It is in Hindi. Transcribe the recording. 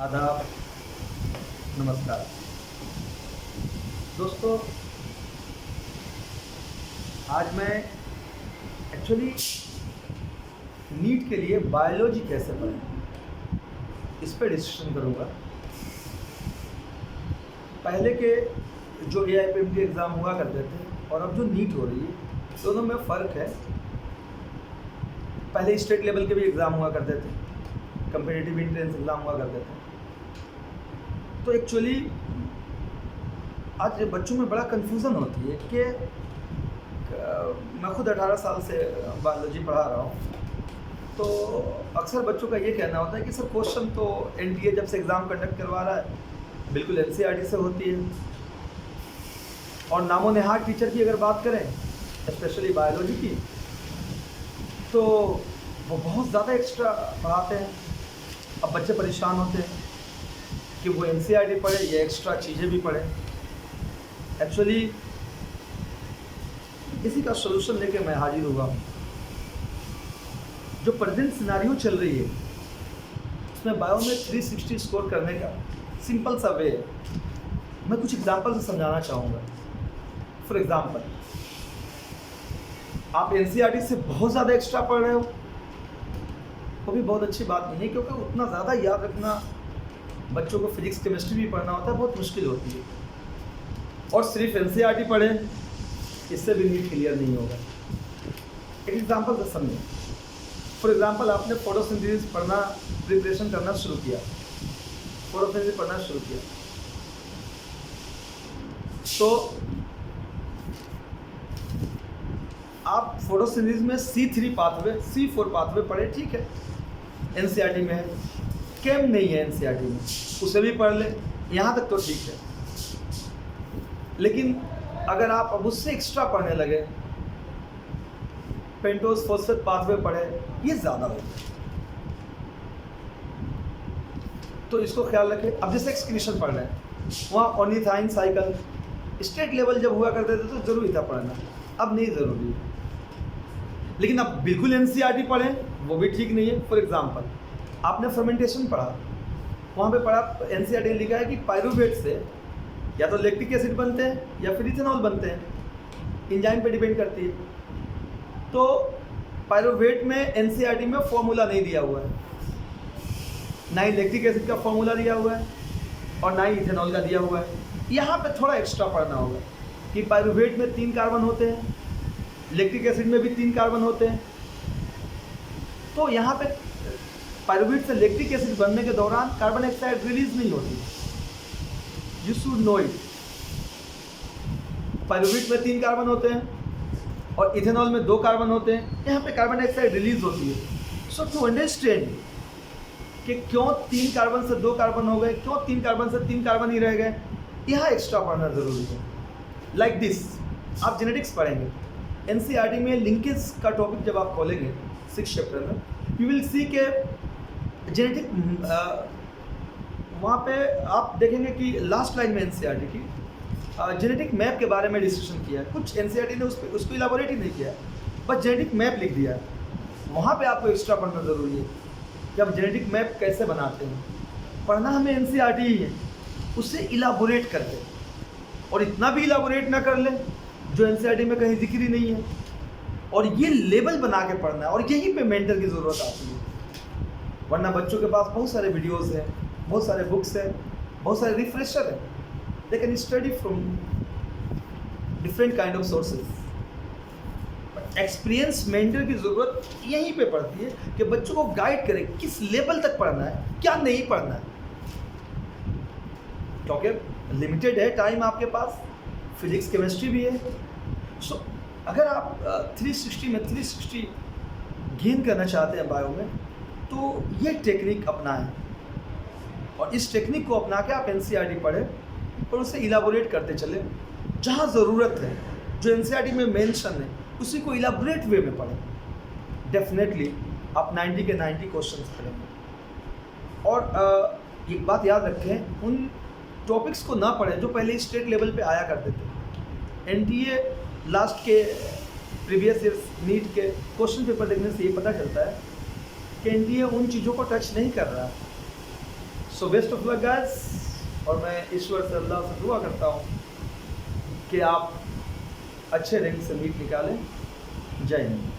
आदाब, नमस्कार दोस्तों। आज मैं एक्चुअली नीट के लिए बायोलॉजी कैसे पढ़ें इस पर डिस्कशन करूँगा। पहले के जो AIPMT एग्ज़ाम हुआ करते थे और अब जो नीट हो रही है दोनों में फ़र्क है। पहले स्टेट लेवल के भी एग्ज़ाम हुआ करते थे, कम्पिटिटिव एंट्रेंस एग्ज़ाम हुआ करते थे। तो एक्चुअली आज बच्चों में बड़ा कन्फ्यूज़न होती है कि मैं खुद 18 साल से बायोलॉजी पढ़ा रहा हूँ। तो अक्सर बच्चों का ये कहना होता है कि सर क्वेश्चन तो NTA जब से एग्ज़ाम कंडक्ट करवा रहा है बिल्कुल NCERT से होती है, और नामो नेहाद टीचर की अगर बात करें स्पेशली बायोलॉजी की तो वो बहुत ज़्यादा एक्स्ट्रा पढ़ाते हैं। अब बच्चे परेशान होते हैं कि वो NCERT पढ़े या एक्स्ट्रा चीज़ें भी पढ़े। एक्चुअली इसी का सलूशन लेके मैं हाजिर हुआ हूँ। जो प्रेजेंट सिनारियो चल रही है उसमें बायो में 360 स्कोर करने का सिंपल सा वे है। मैं कुछ एग्जांपल से समझाना चाहूँगा। फॉर एग्जांपल, आप NCERT से बहुत ज़्यादा एक्स्ट्रा पढ़ रहे हो, वो भी बहुत अच्छी बात नहीं है, क्योंकि उतना ज़्यादा याद रखना बच्चों को फिजिक्स केमिस्ट्री भी पढ़ना होता है, बहुत मुश्किल होती है। और सिर्फ NCERT पढ़ें इससे भी नीट क्लियर नहीं होगा। एक एग्जांपल से समझें। फॉर एग्जांपल, आपने फोटोसिंथेसिस पढ़ना प्रिपरेशन करना शुरू किया, फोटोसिंथेसिस पढ़ना शुरू किया, तो आप फोटोसिंथेसिस में C3 पाथवे C4 पाथवे पढ़े, ठीक है, NCERT में है। केम नहीं है NCERT में, उसे भी पढ़ ले, यहाँ तक तो ठीक है। लेकिन अगर आप अब उससे एक्स्ट्रा पढ़ने लगे, पेंटोज फॉस्फेट पाथवे पढ़े, ये ज़्यादा हो गया, तो इसको ख्याल रखें। अब जैसे एक्सक्रीशन पढ़ रहे हैं, वहाँ ऑर्निथाइन साइकिल स्टेट लेवल जब हुआ करते थे तो ज़रूरी था पढ़ना, अब नहीं ज़रूरी है। लेकिन अब बिल्कुल NCERT पढ़ें वो भी ठीक नहीं है। फॉर एग्जांपल, आपने फर्मेंटेशन पढ़ा, वहाँ पे पढ़ा NCERT ने लिखा है कि पायरुवेट से या तो लैक्टिक एसिड बनते हैं या फिर इथेनॉल बनते हैं, इंजाइम पे डिपेंड करती है। तो पायरुवेट में NCERT में फॉर्मूला नहीं दिया हुआ है, ना ही लैक्टिक एसिड का फॉर्मूला दिया हुआ है और ना ही इथेनॉल का दिया हुआ है। यहाँ पे थोड़ा एक्स्ट्रा पढ़ना होगा कि पायरुवेट में 3 कार्बन होते हैं, लैक्टिक एसिड में भी 3 कार्बन होते हैं। तो यहाँ पे पायरुवेट से लैक्टिक एसिड बनने के दौरान कार्बन डाइऑक्साइड रिलीज नहीं होती, you should know it. Pyruvate में 3 कार्बन होते हैं और इथेनॉल में 2 कार्बन होते हैं, यहाँ पे कार्बन डाइऑक्साइड रिलीज होती है। सो टू अंडरस्टैंड कि क्यों 3 कार्बन से 2 कार्बन हो गए, क्यों 3 कार्बन से 3 कार्बन ही रह गए, यहाँ एक्स्ट्रा पढ़ना जरूरी है। लाइक दिस, आप जेनेटिक्स पढ़ेंगे, NCERT में लिंकेज का टॉपिक जब आप खोलेंगे 6th चैप्टर में, यू विल सी के जेनेटिक, वहाँ पे आप देखेंगे कि लास्ट लाइन में NCERT की जेनेटिक मैप के बारे में डिस्कशन किया है। कुछ NCERT ने उसको इलाबोरेट ही नहीं किया, बस जेनेटिक मैप लिख दिया है। वहाँ पे आपको एक्स्ट्रा पढ़ना ज़रूरी है कि आप जेनेटिक मैप कैसे बनाते हैं। पढ़ना हमें NCERT ही है, उससे इलाबोरेट करके, और इतना भी इलाबोरेट ना कर ले जो NCERT में कहीं जिक्र ही नहीं है। और ये लेवल बना के पढ़ना है, और यहीं पे मेंटर की ज़रूरत आती है। वरना बच्चों के पास बहुत सारे वीडियोज़ हैं, बहुत सारे बुक्स हैं, बहुत सारे रिफ्रेशर हैं, they can study from different kind of sources. Experience mentor की ज़रूरत यहीं पे पड़ती है कि बच्चों को गाइड करे किस लेवल तक पढ़ना है, क्या नहीं पढ़ना है। क्योंकि लिमिटेड है टाइम आपके पास, फिजिक्स केमिस्ट्री भी है। सो अगर आप 360 में 360 गेन करना चाहते हैं बायो में, तो ये टेक्निक अपनाएं, और इस टेक्निक को अपना के आप NCERT पढ़ें और उसे इलाबोरेट करते चलें। जहाँ ज़रूरत है, जो NCERT में मेंशन है, उसी को इलाबोरेट वे में पढ़ें। डेफिनेटली आप 90 के 90 क्वेश्चंस करेंगे। और एक बात याद रखें, उन टॉपिक्स को ना पढ़ें जो पहले स्टेट लेवल पे आया करते थे। NTA लास्ट के प्रीवियस ईयर नीट के क्वेश्चन पेपर देखने से ये पता चलता है कि NTA उन चीज़ों को टच नहीं कर रहा। So best of luck guys, और मैं ईश्वर से अल्लाह से दुआ करता हूँ कि आप अच्छे रैंक से मीट निकालें। जय हिंद।